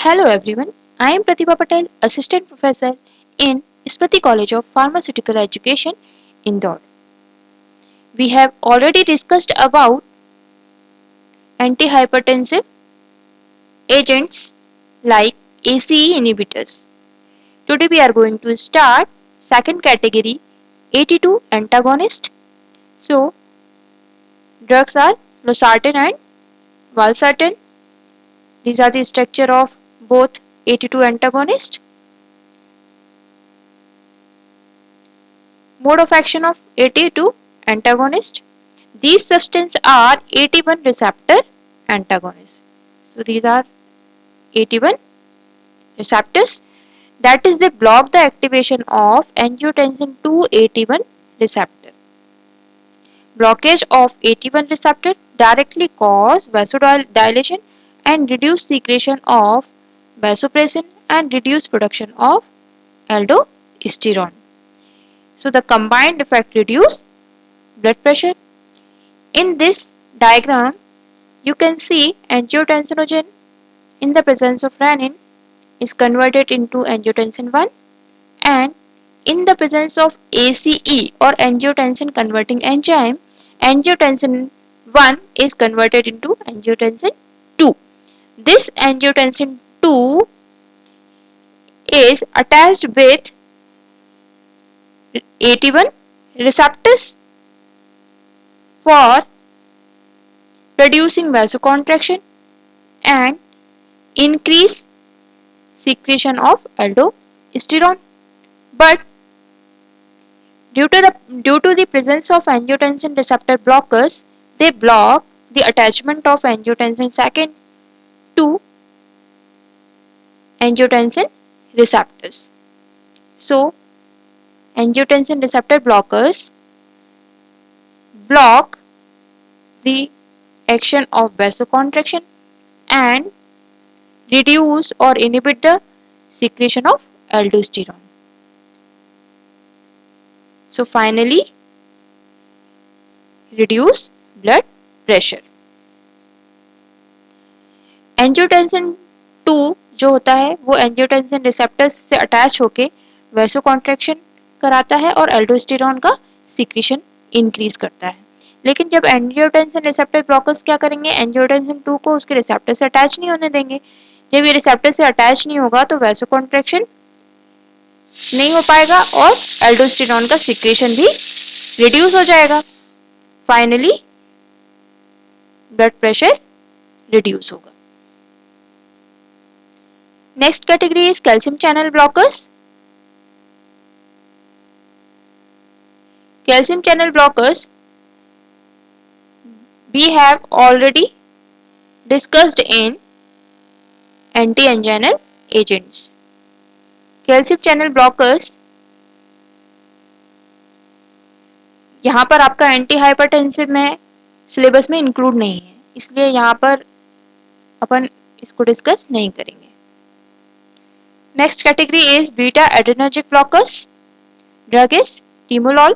Hello everyone, I am Pratibha Patel, Assistant Professor in Smriti College of Pharmaceutical Education, Indore. We have already discussed about antihypertensive agents like ACE inhibitors. Today we are going to start second category AT2 antagonist. So drugs are losartan and valsartan. These are the structure of both AT2 antagonist. Mode of action of AT2 antagonist. These substances are AT1 receptor antagonists. So these are AT1 receptors, that is they block the activation of angiotensin 2 AT1 receptor. Blockage of AT1 receptor directly cause vasodilation and reduce secretion of vasopressin and reduce production of aldosterone. So the combined effect reduce blood pressure. In this diagram, you can see angiotensinogen in the presence of renin is converted into angiotensin 1, and in the presence of ACE or angiotensin converting enzyme, angiotensin 1 is converted into angiotensin 2. This angiotensin 2 is attached with AT1 receptors for reducing vasoconstriction and increase secretion of aldosterone. But due to the presence of angiotensin receptor blockers, they block the attachment of angiotensin second to angiotensin receptors. So, angiotensin receptor blockers block the action of vasoconstriction and reduce or inhibit the secretion of aldosterone. So, finally, reduce blood pressure. Angiotensin 2 जो होता है वो angiotensin receptors से attach होके वैसोकॉन्ट्रैक्शन कराता है और aldosterone का सीक्रेशन इंक्रीज करता है। लेकिन जब एंजियोटेंसिन रिसेप्टर ब्लॉकर्स क्या करेंगे, एंजियोटेंसिन 2 को उसके रिसेप्टर से अटैच नहीं होने देंगे। जब ये रिसेप्टर से अटैच नहीं होगा तो वैसोकॉन्ट्रैक्शन नहीं हो पाएगा और एल्डोस्टेरॉन का सीक्रेशन भी रिड्यूस हो जाएगा। फाइनली ब्लड प्रेशर रिड्यूस होगा। Next category is calcium channel blockers. Calcium channel blockers we have already discussed in anti-anginal agents. Calcium channel blockers यहाँ पर आपका एंटी हाइपरटेंसिव में सिलेबस में इंक्लूड नहीं है, इसलिए यहाँ पर अपन इसको डिस्कस नहीं करेंगे। Next category is beta adrenergic blockers. Drug is timolol.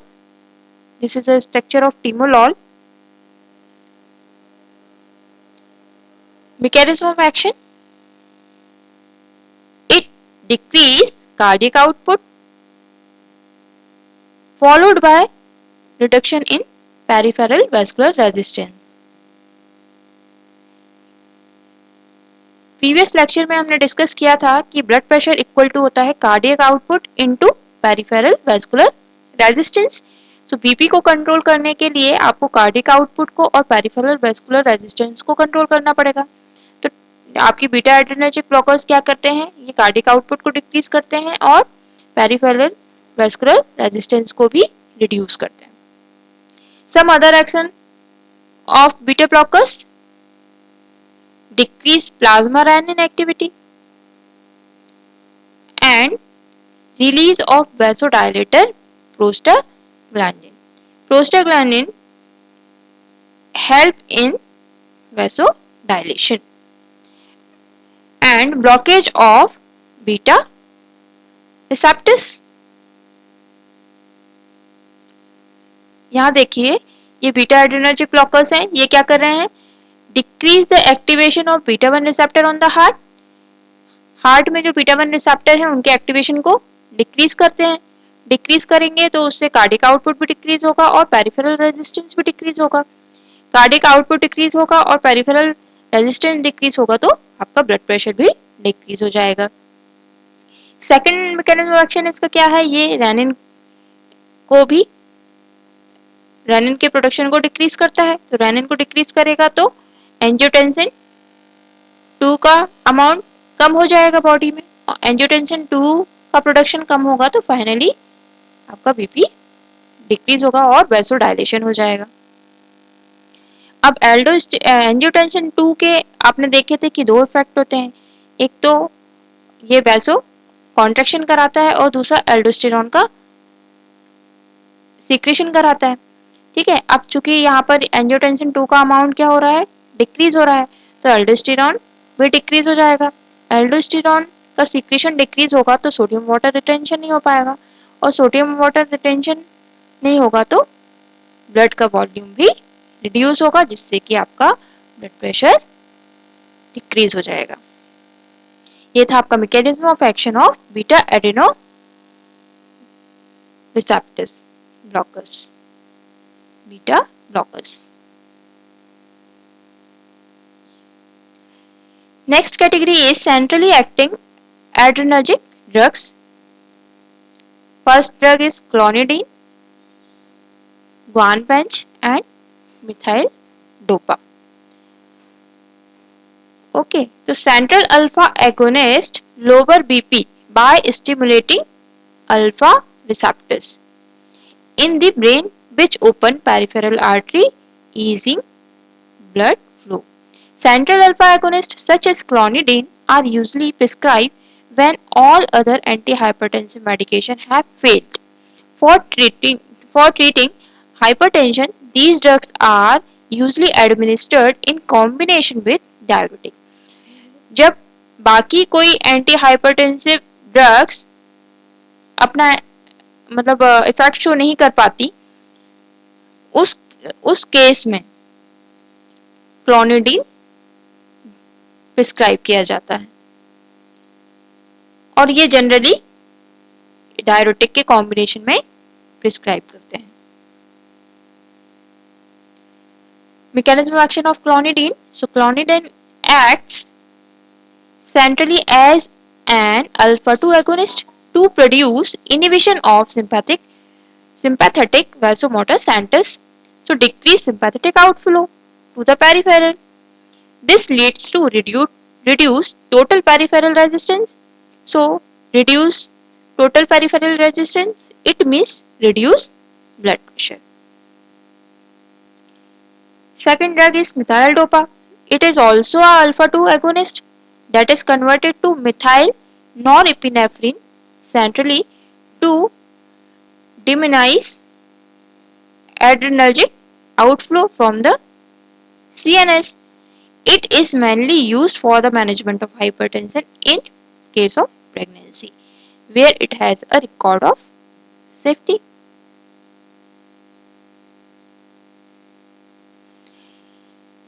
This is a structure of timolol. Mechanism of action: it decrease cardiac output followed by reduction in peripheral vascular resistance. Previous lecture में हमने discuss किया था कि blood pressure equal to होता है cardiac output into peripheral vascular resistance. So BP को control करने के लिए आपको कार्डियक आउटपुट को और पेरिफेरल वैस्कुलर रेजिस्टेंस को कंट्रोल करना पड़ेगा। तो आपकी बीटा एड्रेनर्जिक ब्लॉकर्स क्या करते हैं, ये कार्डियक आउटपुट को डिक्रीज करते हैं और पेरिफेरल वैस्कुलर रेजिस्टेंस को भी रिड्यूस करते हैं। Some other action of beta blockers: decrease plasma renin activity and release of vasodilator prostaglandin. Prostaglandin help in vasodilation and blockage of beta receptors. यहाँ देखिए ये बीटा एड्रेनर्जिक ब्लॉकर्स हैं, ये क्या कर रहे हैं, decrease the activation of beta 1 receptor on the heart heart में जो बीटा 1 रिसेप्टर है उनके एक्टिवेशन को डिक्रीज करते हैं। डिक्रीज करेंगे तो उससे कार्डिक आउटपुट भी डिक्रीज होगा और पेरिफेरल रेजिस्टेंस भी डिक्रीज होगा। कार्डिक आउटपुट डिक्रीज होगा और पेरिफेरल रेजिस्टेंस डिक्रीज होगा तो आपका ब्लड प्रेशर भी डिक्रीज हो जाएगा। सेकेंड मैकेनिज्म ऑफ एक्शन इसका क्या है, ये रेनिन को भी, रेनिन के प्रोडक्शन को डिक्रीज करता है। तो रेनिन को डिक्रीज करेगा तो एंजियोटेंसिन 2 का अमाउंट कम हो जाएगा बॉडी में, और एंजियोटेंसिन 2 का प्रोडक्शन कम होगा तो फाइनली आपका बीपी डिक्रीज होगा और वैसोडाइलेशन हो जाएगा। अब एंजियोटेंसिन 2 के आपने देखे थे कि दो इफेक्ट होते हैं, एक तो ये वैसो कॉन्ट्रैक्शन कराता है और दूसरा एल्डोस्टेरॉन का सीक्रेशन कराता है। ठीक है, अब चूंकि यहाँ पर एंजियोटेंसिन 2 का अमाउंट क्या हो रहा है, डिक्रीज हो रहा है, तो एल्डोस्टेरॉन भी डिक्रीज हो जाएगा। एल्डोस्टेरॉन का सीक्रेशन डिक्रीज होगा तो सोडियम वाटर रिटेंशन नहीं हो पाएगा, और सोडियम वाटर रिटेंशन नहीं होगा तो ब्लड का वॉल्यूम भी रिड्यूस होगा, जिससे कि आपका ब्लड प्रेशर डिक्रीज हो जाएगा। ये था आपका mechanism of action of beta adeno receptors blockers, beta blockers. Next category is centrally acting adrenergic drugs. First drug is clonidine, guanbench and methyl dopa. Okay, so central alpha agonist lower BP by stimulating alpha receptors in the brain which open peripheral artery, easing blood flow. Central alpha agonists such as clonidine are usually prescribed when all other antihypertensive medication have failed. For treating, for treating hypertension, these drugs are usually administered in combination with diuretic. जब बाकी कोई anti hypertensive drugs अपना मतलब effect show नहीं कर पाती, उस case में क्लोनिडीन प्रिस्क्राइब किया जाता है, और ये जनरली डायरेटिक के कॉम्बिनेशन में प्रिस्क्राइब करते हैं। Mechanism of action of clonidine. So clonidine acts centrally as an alpha 2 agonist to produce inhibition of sympathetic vasomotor centers, so decrease sympathetic outflow to the peripheral. This leads to reduce total peripheral resistance. So reduce total peripheral resistance, it means reduce blood pressure. Second drug is methyl dopa. It is also a alpha 2 agonist that is converted to methyl norepinephrine centrally to diminish adrenergic outflow from the CNS. It is mainly used for the management of hypertension in case of pregnancy, where it has a record of safety.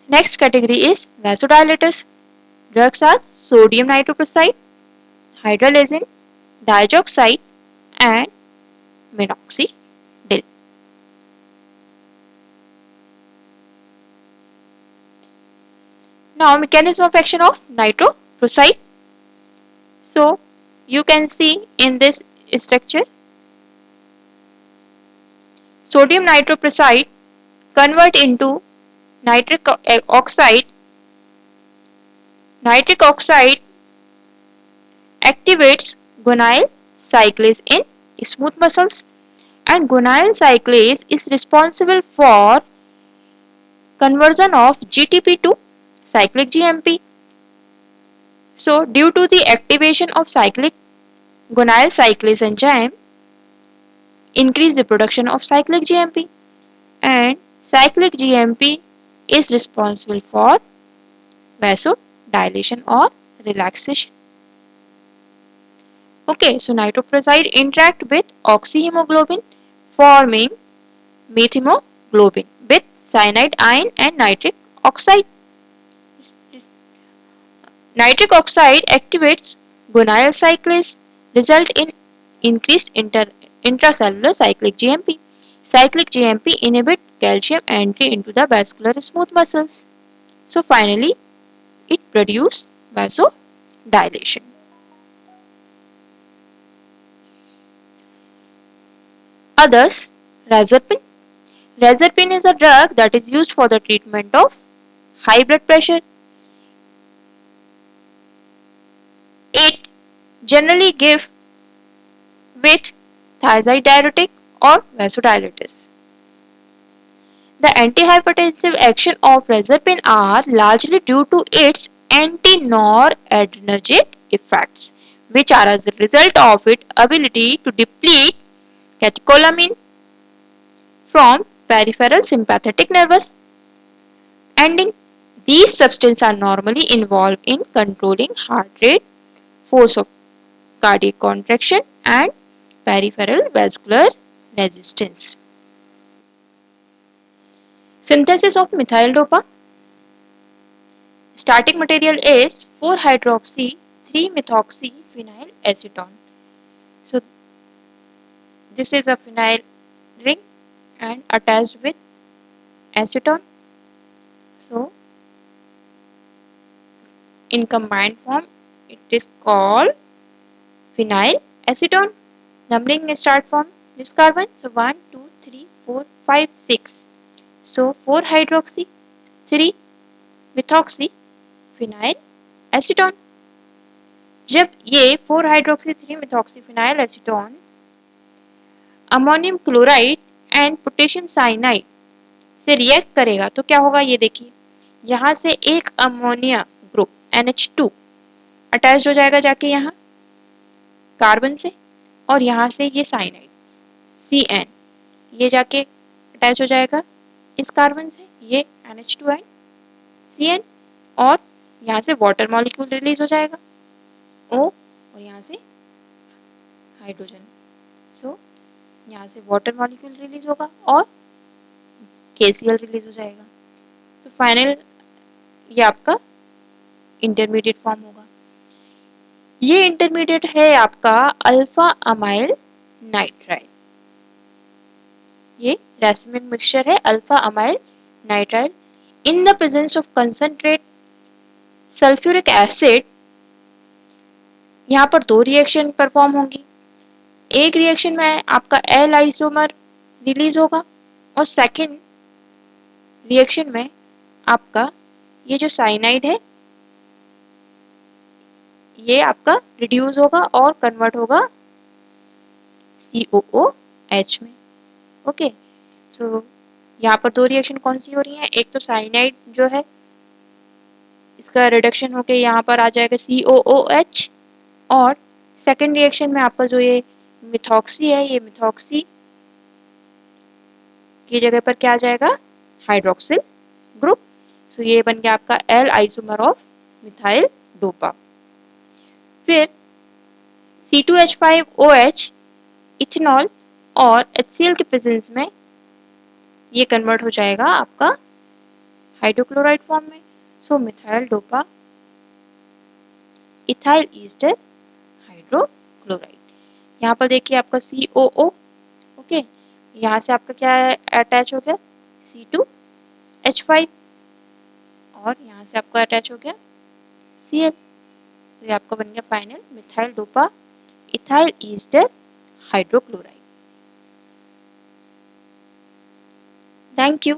Next category is vasodilators. Drugs are sodium nitroprusside, hydralazine, diazoxide and minoxidil. Now mechanism of action of nitroprusside. So you can see in this structure, sodium nitroprusside convert into nitric oxide. Nitric oxide activates guanyl cyclase in smooth muscles, and guanyl cyclase is responsible for conversion of GTP to cyclic GMP. So due to the activation of cyclic guanyl cyclase enzyme, increase the production of cyclic GMP, and cyclic GMP is responsible for vasodilation or relaxation. Okay, so nitroprusside interact with oxyhemoglobin forming methemoglobin with cyanide ion and nitric oxide. Nitric oxide activates Guanylyl cyclase result in increased intracellular cyclic GMP. Cyclic GMP inhibit calcium entry into the vascular smooth muscles. So finally, it produces vasodilation. Others, Razapin. Razapin is a drug that is used for the treatment of high blood pressure. It generally gives with thiazide diuretic or vasodilators. The antihypertensive action of Razapin are largely due to its anti-noradrenergic effects, which are as a result of its ability to deplete catecholamine from peripheral sympathetic nervous ending. These substances are normally involved in controlling heart rate, force of cardiac contraction, and peripheral vascular resistance. Synthesis of methyl dopa. Starting material is 4-hydroxy 3-methoxy phenyl acetone. So this is a phenyl ring and attached with acetone. So in combined form it is called phenyl acetone. Numbering start from this carbon. So 1, 2, 3, 4, 5, 6. So 4-hydroxy 3-methoxy phenyl acetone. जब ये 4-hydroxy 3-methoxy phenyl acetone ammonium chloride and potassium cyanide से react करेगा तो क्या होगा ये देखिए, यहाँ से एक अमोनिया ग्रुप NH2 अटैच हो जाएगा जाके यहाँ कार्बन से, और यहाँ से ये साइनाइड CN ये जाके अटैच हो जाएगा इस कार्बन से, ये NH2 एंड CN, और यहाँ से वाटर मॉलिक्यूल रिलीज हो जाएगा O, और यहाँ से हाइड्रोजन. सो यहाँ से वाटर मॉलिक्यूल रिलीज होगा और KCl रिलीज हो जाएगा. सो फाइनल ये आपका इंटरमीडिएट फॉर्म होगा. ये इंटरमीडिएट है आपका अल्फा अमाइल नाइट्राइल. ये रैसिमिक मिक्सचर है alpha amyl nitrile. In the presence of concentrate sulphuric acid यहाँ पर दो रिएक्शन परफॉर्म होंगी. एक रिएक्शन में आपका एल आइसोमर रिलीज होगा और सेकेंड रिएक्शन में आपका ये जो साइनाइड है ये आपका रिड्यूस होगा और कन्वर्ट होगा COOH में. ओके, सो यहाँ पर दो रिएक्शन कौन सी हो रही हैं, एक तो साइनाइड जो है इसका रिडक्शन होके यहाँ पर आ जाएगा COOH, और सेकेंड रिएक्शन में आपका जो ये मिथॉक्सी है, ये मिथॉक्सी की जगह पर क्या आ जाएगा, हाइड्रोक्सिल ग्रुप. सो ये बन गया आपका L isomer of methyl dopa. फिर C2H5OH इथेनॉल और HCl के प्रेजेंस में ये कन्वर्ट हो जाएगा आपका हाइड्रोक्लोराइड फॉर्म में. So methyl dopa ethyl ester hydrochloride. यहाँ पर देखिए आपका COO. ओके, यहाँ से आपका क्या अटैच हो गया C2H5 और यहाँ से आपका अटैच हो गया Cl. तो ये आपका बन गया final methyl dopa ethyl ester hydrochloride. Thank you.